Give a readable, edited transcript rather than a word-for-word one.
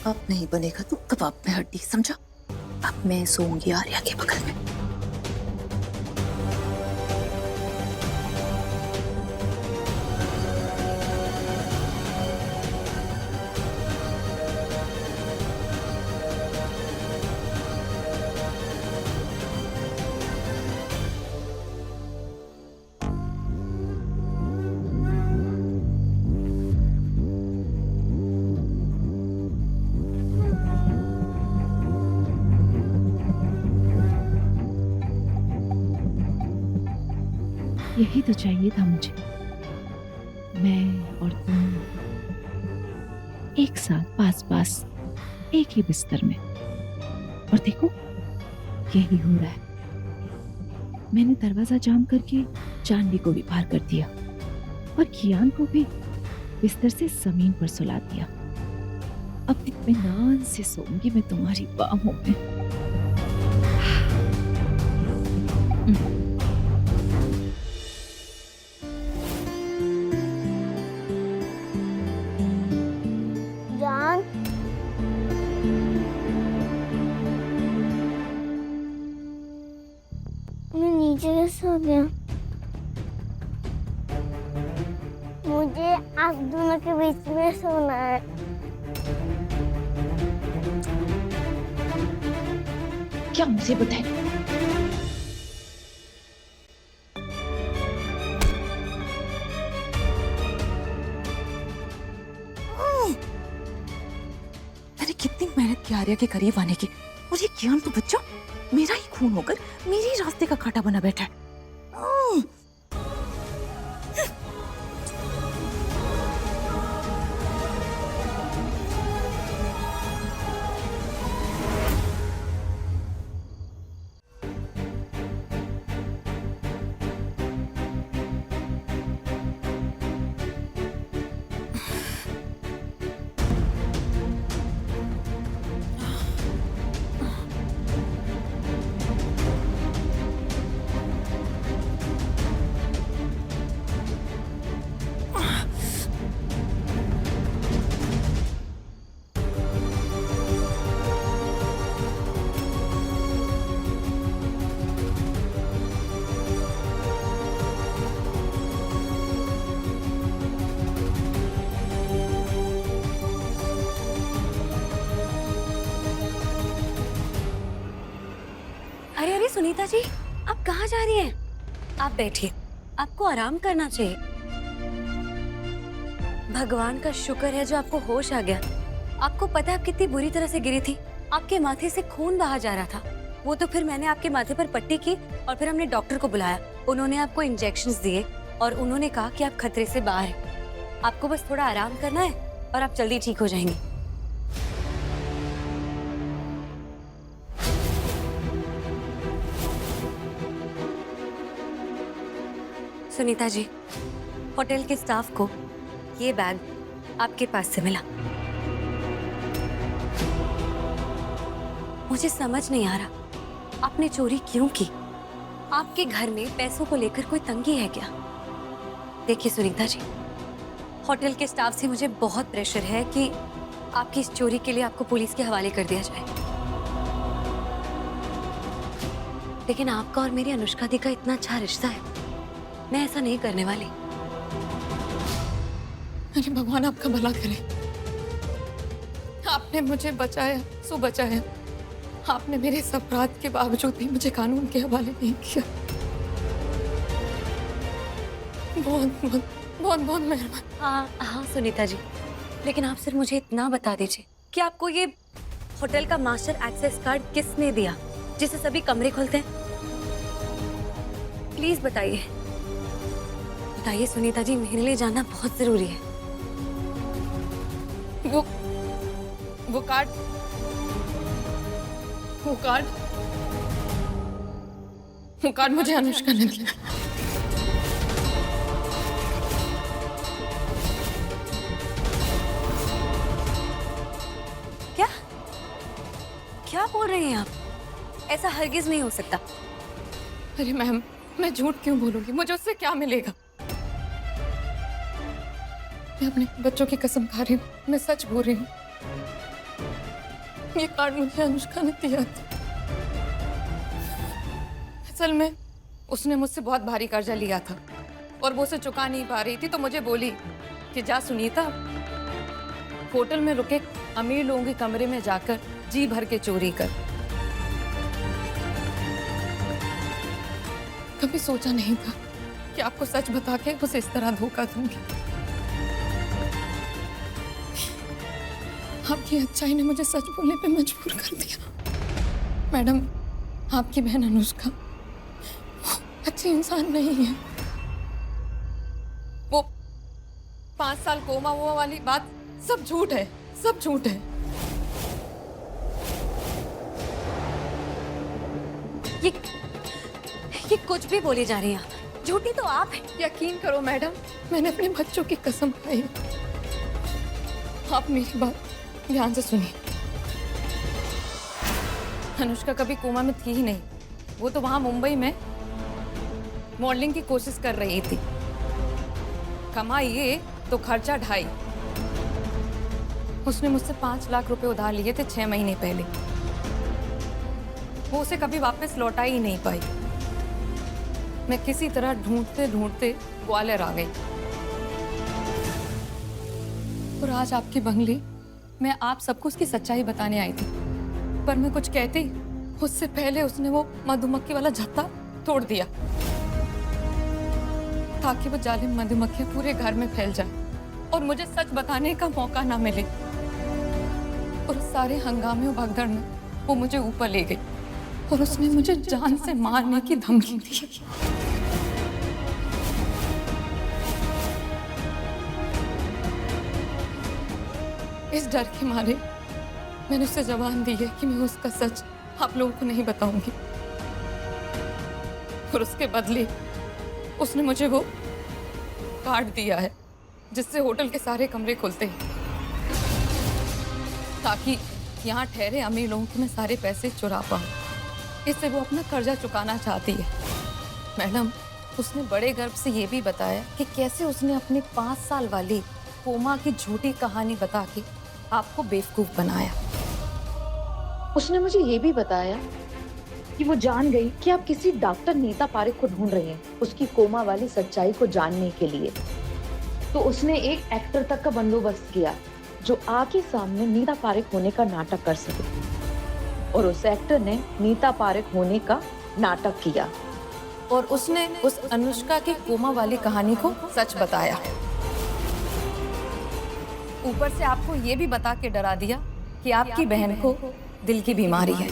कबाब नहीं बनेगा तो कबाब में हड्डी, समझा? अब मैं सोऊंगी आर्या के बगल में। यही तो चाहिए था मुझे, मैं और तुम एक साथ पास पास एक ही बिस्तर में। और देखो यही हो रहा है। मैंने दरवाजा जाम करके जानवी को भी पार कर दिया और कियान को भी बिस्तर से जमीन पर सुला दिया। अब इत्मीनान से सोऊंगी मैं तुम्हारी बाहों में। जान, मैं नीचे कैसे सो गया? मुझे आप दोनों के बीच में सोना है। क्या मुसीबत है? मैंने कितनी मेहनत की आर्या के करीब आने की, और ये कियान तो बच्चा मेरा ही खून होकर मेरे ही रास्ते का कांटा बना बैठा है। अरे अरे सुनीता जी, आप कहाँ जा रही हैं? आप बैठिए, आपको आराम करना चाहिए। भगवान का शुक्र है जो आपको होश आ गया। आपको पता है आप कितनी बुरी तरह से गिरी थी। आपके माथे से खून बहा जा रहा था। वो तो फिर मैंने आपके माथे पर पट्टी की और फिर हमने डॉक्टर को बुलाया। उन्होंने आपको इंजेक्शंस दिए और उन्होंने कहा कि आप खतरे से बाहर हैं। आपको बस थोड़ा आराम करना है और आप जल्दी ठीक हो जाएंगे। सुनीता जी, होटल के स्टाफ को ये बैग आपके पास से मिला। मुझे समझ नहीं आ रहा आपने चोरी क्यों की। आपके घर में पैसों को लेकर कोई तंगी है क्या? देखिए सुनीता जी, होटल के स्टाफ से मुझे बहुत प्रेशर है कि आपकी इस चोरी के लिए आपको पुलिस के हवाले कर दिया जाए। लेकिन आपका और मेरी अनुष्का दी का इतना अच्छा रिश्ता है, मैं ऐसा नहीं करने वाली। अरे भगवान आपका भला करे। आपने मुझे बचाया सो बचाया। आपने मेरे इस अपराध के बावजूद भी मुझे कानून के हवाले नहीं किया। बहुत बहुत बहुत बहुत मेहरबान। हाँ सुनीता जी, लेकिन आप सिर्फ मुझे इतना बता दीजिए कि आपको ये होटल का मास्टर एक्सेस कार्ड किसने दिया जिससे सभी कमरे खुलते हैं? प्लीज बताइए, बताइए सुनीता जी, मेरे लिए जानना बहुत जरूरी है। वो कार्ड मुझे अनुष्का ने दिया। क्या क्या बोल रहे हैं आप? ऐसा हरगिज नहीं हो सकता। अरे मैम, मैं झूठ क्यों बोलूंगी? मुझे उससे क्या मिलेगा? मैं अपने बच्चों की कसम खा रही हूँ, मैं सच बोल रही हूँ। ये कार्ड मुझे अनुष्का ने दिया था। असल में उसने मुझसे बहुत भारी कर्जा लिया था और वो उसे चुका नहीं पा रही थी, तो मुझे बोली कि जा सुनीता, होटल में रुके अमीर लोगों के कमरे में जाकर जी भर के चोरी कर। कभी सोचा नहीं था कि आपको सच बता के उसे इस तरह धोखा दूंगी। आपकी अच्छाई ने मुझे सच बोलने पे मजबूर कर दिया। मैडम, आपकी बहन अनुष्का अच्छी इंसान नहीं है। वो 5 साल कोमा हुआ वाली बात सब झूठ है, सब झूठ है। ये कुछ भी बोली जा रही हैं आप। झूठी तो आप हैं। यकीन करो मैडम, मैंने अपने बच्चों की कसम खाई। आप मेरी बात ध्यान से सुनिए। अनुष्का कभी कोमा में थी ही नहीं। वो तो वहां मुंबई में मॉडलिंग की कोशिश कर रही थी। कमाई 1 तो खर्चा 2.5। उसने मुझसे 5 लाख रुपए उधार लिए थे 6 महीने पहले। वो उसे कभी वापस लौटा ही नहीं पाई। मैं किसी तरह ढूंढते ढूंढते ग्वालियर आ गई और आज आपकी बंगली मैं आप सबको उसकी सच्चाई बताने आई थी। पर मैं कुछ कहती उससे पहले उसने वो मधुमक्खी वाला झत्ता तोड़ दिया ताकि वो जालिम मधुमक्खी पूरे घर में फैल जाए और मुझे सच बताने का मौका ना मिले। और उस सारे हंगामे और भगदड़ में वो मुझे ऊपर ले गई और उसने मुझे जान से मारने की धमकी दी। इस डर के मारे मैंने उससे जबान दी है कि मैं उसका सच आप लोगों को नहीं बताऊंगी। और उसके बदले उसने मुझे वो कार्ड दिया है जिससे होटल के सारे कमरे खुलते हैं ताकि यहाँ ठहरे अमीर लोगों के मैं सारे पैसे चुरा पाऊं। इससे वो अपना कर्जा चुकाना चाहती है। मैडम, उसने बड़े गर्व से ये भी बताया कि कैसे उसने अपने 5 साल वाली कोमा की झूठी कहानी बता के आपको बेवकूफ बनाया। उसने मुझे ये भी बताया कि वो जान गई कि आप किसी डॉक्टर नीता पारेख को ढूंढ रही हैं उसकी कोमा वाली सच्चाई को जानने के लिए। तो उसने एक एक्टर तक का बंदोबस्त किया जो आके सामने नीता पारेख होने का नाटक कर सके और उस एक्टर ने नीता पारेख होने का नाटक किया और उसने उस अनुष्का की कोमा वाली कहानी को सच बताया। ऊपर से आपको ये भी बता के डरा दिया कि आपकी बहन को दिल की बीमारी है।